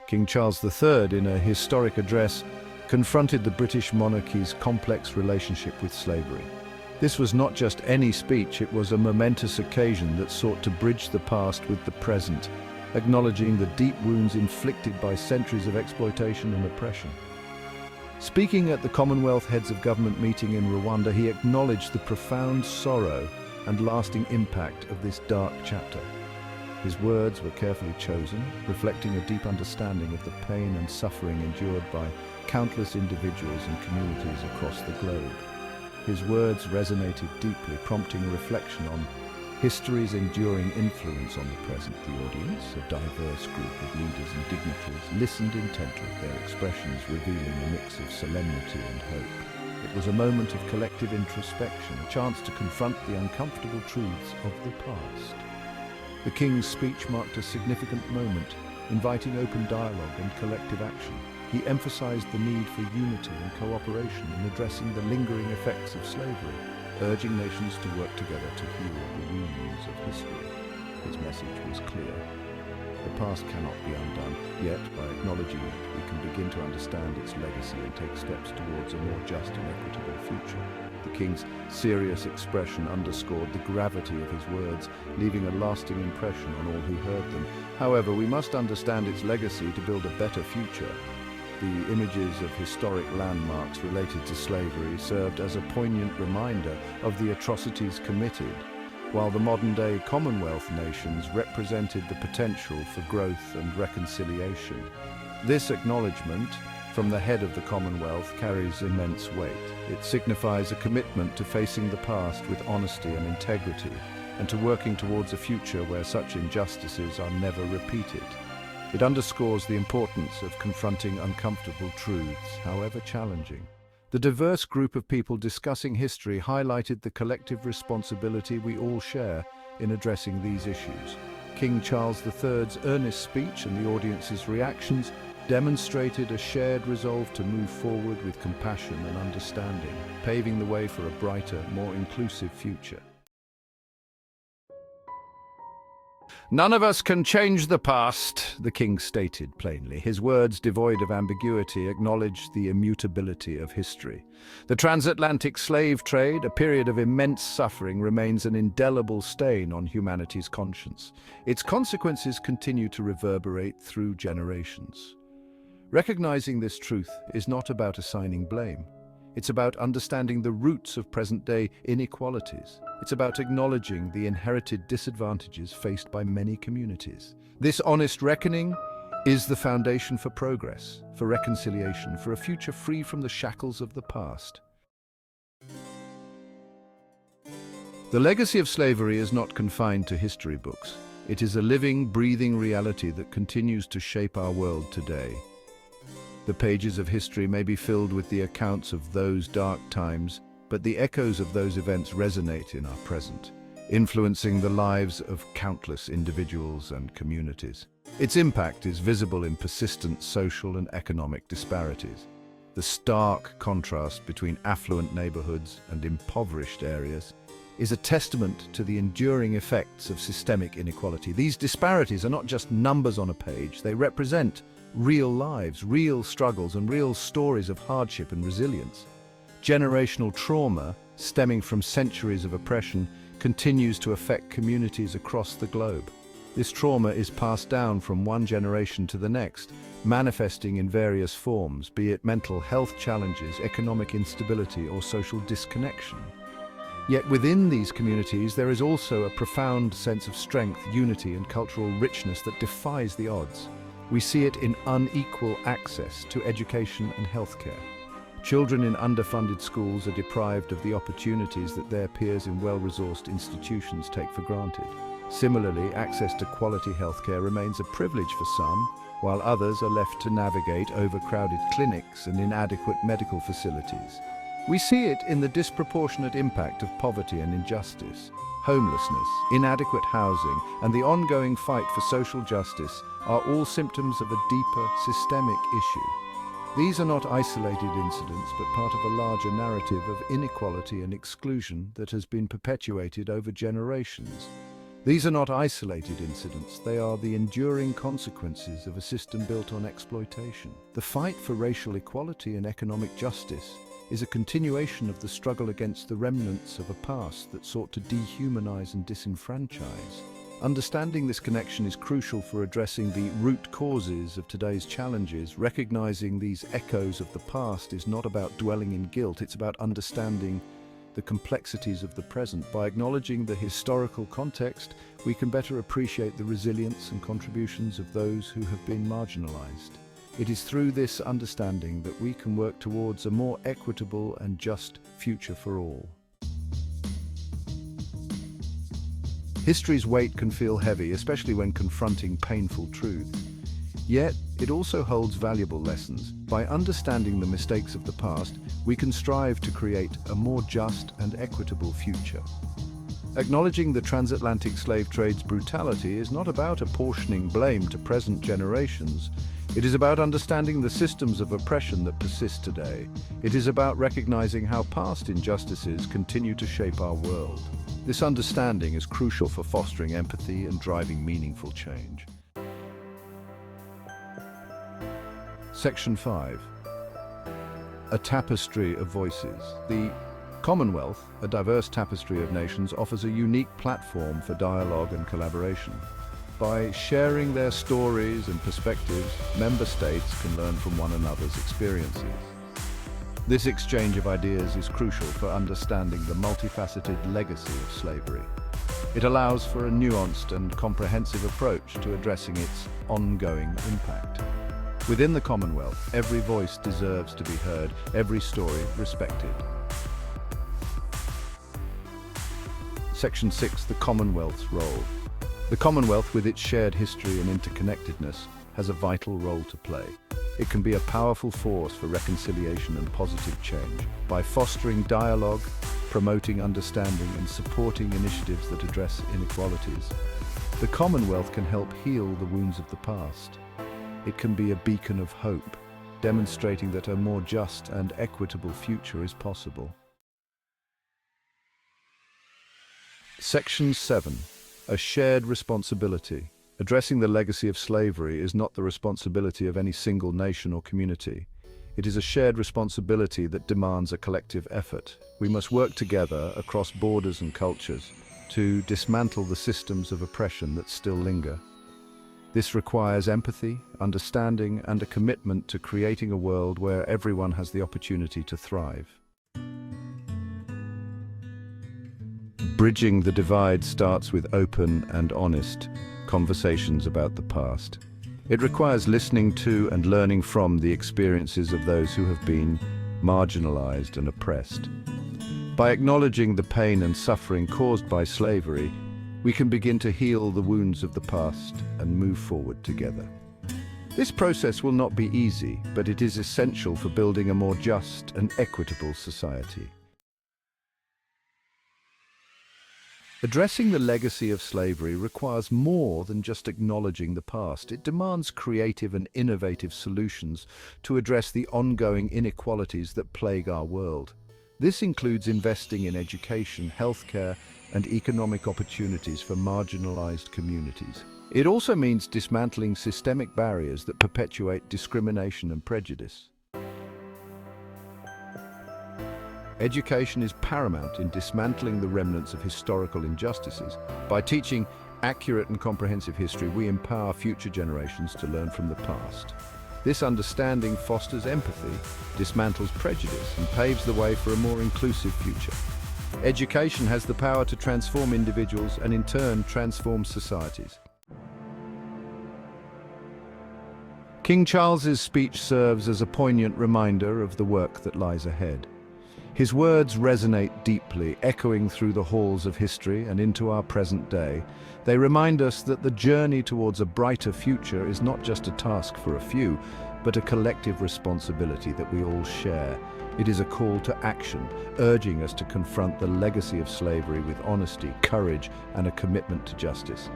King Charles III, in a historic address, confronted the British monarchy's complex relationship with slavery. This was not just any speech, it was a momentous occasion that sought to bridge the past with the present, acknowledging the deep wounds inflicted by centuries of exploitation and oppression. Speaking at the Commonwealth Heads of Government meeting in Rwanda, he acknowledged the profound sorrow and lasting impact of this dark chapter. His words were carefully chosen, reflecting a deep understanding of the pain and suffering endured by countless individuals and communities across the globe. His words resonated deeply, prompting reflection on history's enduring influence on the present. The audience, a diverse group of leaders and dignitaries, listened intently, their expressions revealing a mix of solemnity and hope. It was a moment of collective introspection, a chance to confront the uncomfortable truths of the past. The King's speech marked a significant moment, inviting open dialogue and collective action. He emphasized the need for unity and cooperation in addressing the lingering effects of slavery, urging nations to work together to heal the wounds of history. His message was clear. The past cannot be undone, yet by acknowledging it, we can begin to understand its legacy and take steps towards a more just and equitable future. The King's serious expression underscored the gravity of his words, leaving a lasting impression on all who heard them. However, we must understand its legacy to build a better future. The images of historic landmarks related to slavery served as a poignant reminder of the atrocities committed, while the modern-day Commonwealth nations represented the potential for growth and reconciliation. This acknowledgement from the head of the Commonwealth carries immense weight. It signifies a commitment to facing the past with honesty and integrity, and to working towards a future where such injustices are never repeated. It underscores the importance of confronting uncomfortable truths, however challenging. The diverse group of people discussing history highlighted the collective responsibility we all share in addressing these issues. King Charles III's earnest speech and the audience's reactions demonstrated a shared resolve to move forward with compassion and understanding, paving the way for a brighter, more inclusive future. "None of us can change the past," the King stated plainly. His words, devoid of ambiguity, acknowledged the immutability of history. The transatlantic slave trade, a period of immense suffering, remains an indelible stain on humanity's conscience. Its consequences continue to reverberate through generations. Recognizing this truth is not about assigning blame. It's about understanding the roots of present-day inequalities. It's about acknowledging the inherited disadvantages faced by many communities. This honest reckoning is the foundation for progress, for reconciliation, for a future free from the shackles of the past. The legacy of slavery is not confined to history books. It is a living, breathing reality that continues to shape our world today. The pages of history may be filled with the accounts of those dark times, but the echoes of those events resonate in our present, influencing the lives of countless individuals and communities. Its impact is visible in persistent social and economic disparities. The stark contrast between affluent neighborhoods and impoverished areas is a testament to the enduring effects of systemic inequality. These disparities are not just numbers on a page, they represent real lives, real struggles, and real stories of hardship and resilience. Generational trauma, stemming from centuries of oppression, continues to affect communities across the globe. This trauma is passed down from one generation to the next, manifesting in various forms, be it mental health challenges, economic instability, or social disconnection. Yet within these communities, there is also a profound sense of strength, unity, and cultural richness that defies the odds. We see it in unequal access to education and healthcare. Children in underfunded schools are deprived of the opportunities that their peers in well-resourced institutions take for granted. Similarly, access to quality healthcare remains a privilege for some, while others are left to navigate overcrowded clinics and inadequate medical facilities. We see it in the disproportionate impact of poverty and injustice. Homelessness, inadequate housing, and the ongoing fight for social justice are all symptoms of a deeper, systemic issue. These are not isolated incidents, but part of a larger narrative of inequality and exclusion that has been perpetuated over generations. These are not isolated incidents, they are the enduring consequences of a system built on exploitation. The fight for racial equality and economic justice is a continuation of the struggle against the remnants of a past that sought to dehumanize and disenfranchise. Understanding this connection is crucial for addressing the root causes of today's challenges. Recognizing these echoes of the past is not about dwelling in guilt, it's about understanding the complexities of the present. By acknowledging the historical context, we can better appreciate the resilience and contributions of those who have been marginalized. It is through this understanding that we can work towards a more equitable and just future for all. History's weight can feel heavy, especially when confronting painful truths. Yet, it also holds valuable lessons. By understanding the mistakes of the past, we can strive to create a more just and equitable future. Acknowledging the transatlantic slave trade's brutality is not about apportioning blame to present generations. It is about understanding the systems of oppression that persist today. It is about recognizing how past injustices continue to shape our world. This understanding is crucial for fostering empathy and driving meaningful change. Section 5. A Tapestry of Voices. The Commonwealth, a diverse tapestry of nations, offers a unique platform for dialogue and collaboration. By sharing their stories and perspectives, member states can learn from one another's experiences. This exchange of ideas is crucial for understanding the multifaceted legacy of slavery. It allows for a nuanced and comprehensive approach to addressing its ongoing impact. Within the Commonwealth, every voice deserves to be heard, every story respected. Section 6. The Commonwealth's role. The Commonwealth, with its shared history and interconnectedness, has a vital role to play. It can be a powerful force for reconciliation and positive change. By fostering dialogue, promoting understanding, and supporting initiatives that address inequalities, the Commonwealth can help heal the wounds of the past. It can be a beacon of hope, demonstrating that a more just and equitable future is possible. Section 7. A shared responsibility. Addressing the legacy of slavery is not the responsibility of any single nation or community. It is a shared responsibility that demands a collective effort. We must work together across borders and cultures to dismantle the systems of oppression that still linger. This requires empathy, understanding, and a commitment to creating a world where everyone has the opportunity to thrive. Bridging the divide starts with open and honest conversations about the past. It requires listening to and learning from the experiences of those who have been marginalized and oppressed. By acknowledging the pain and suffering caused by slavery, we can begin to heal the wounds of the past and move forward together. This process will not be easy, but it is essential for building a more just and equitable society. Addressing the legacy of slavery requires more than just acknowledging the past. It demands creative and innovative solutions to address the ongoing inequalities that plague our world. This includes investing in education, healthcare, and economic opportunities for marginalized communities. It also means dismantling systemic barriers that perpetuate discrimination and prejudice. Education is paramount in dismantling the remnants of historical injustices. By teaching accurate and comprehensive history, we empower future generations to learn from the past. This understanding fosters empathy, dismantles prejudice, and paves the way for a more inclusive future. Education has the power to transform individuals and in turn transform societies. King Charles's speech serves as a poignant reminder of the work that lies ahead. His words resonate deeply, echoing through the halls of history and into our present day. They remind us that the journey towards a brighter future is not just a task for a few, but a collective responsibility that we all share. It is a call to action, urging us to confront the legacy of slavery with honesty, courage, and a commitment to justice.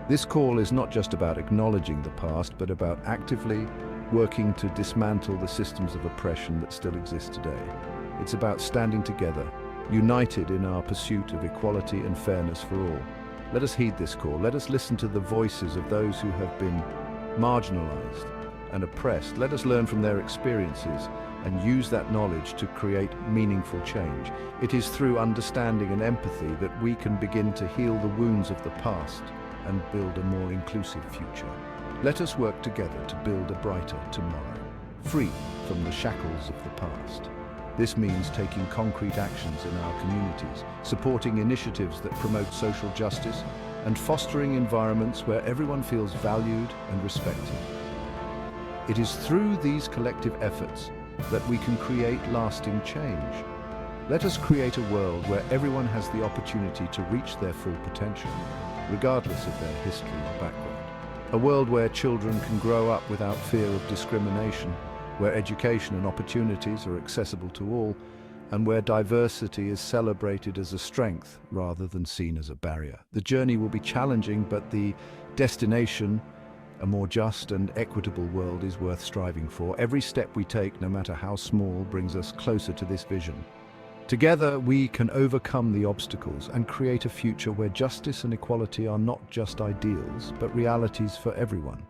This call is not just about acknowledging the past, but about actively working to dismantle the systems of oppression that still exist today. It's about standing together, united in our pursuit of equality and fairness for all. Let us heed this call. Let us listen to the voices of those who have been marginalized and oppressed. Let us learn from their experiences and use that knowledge to create meaningful change. It is through understanding and empathy that we can begin to heal the wounds of the past and build a more inclusive future. Let us work together to build a brighter tomorrow, free from the shackles of the past. This means taking concrete actions in our communities, supporting initiatives that promote social justice, and fostering environments where everyone feels valued and respected. It is through these collective efforts that we can create lasting change. Let us create a world where everyone has the opportunity to reach their full potential, regardless of their history or background. A world where children can grow up without fear of discrimination, where education and opportunities are accessible to all, and where diversity is celebrated as a strength rather than seen as a barrier. The journey will be challenging, but the destination, a more just and equitable world, is worth striving for. Every step we take, no matter how small, brings us closer to this vision. Together, we can overcome the obstacles and create a future where justice and equality are not just ideals, but realities for everyone.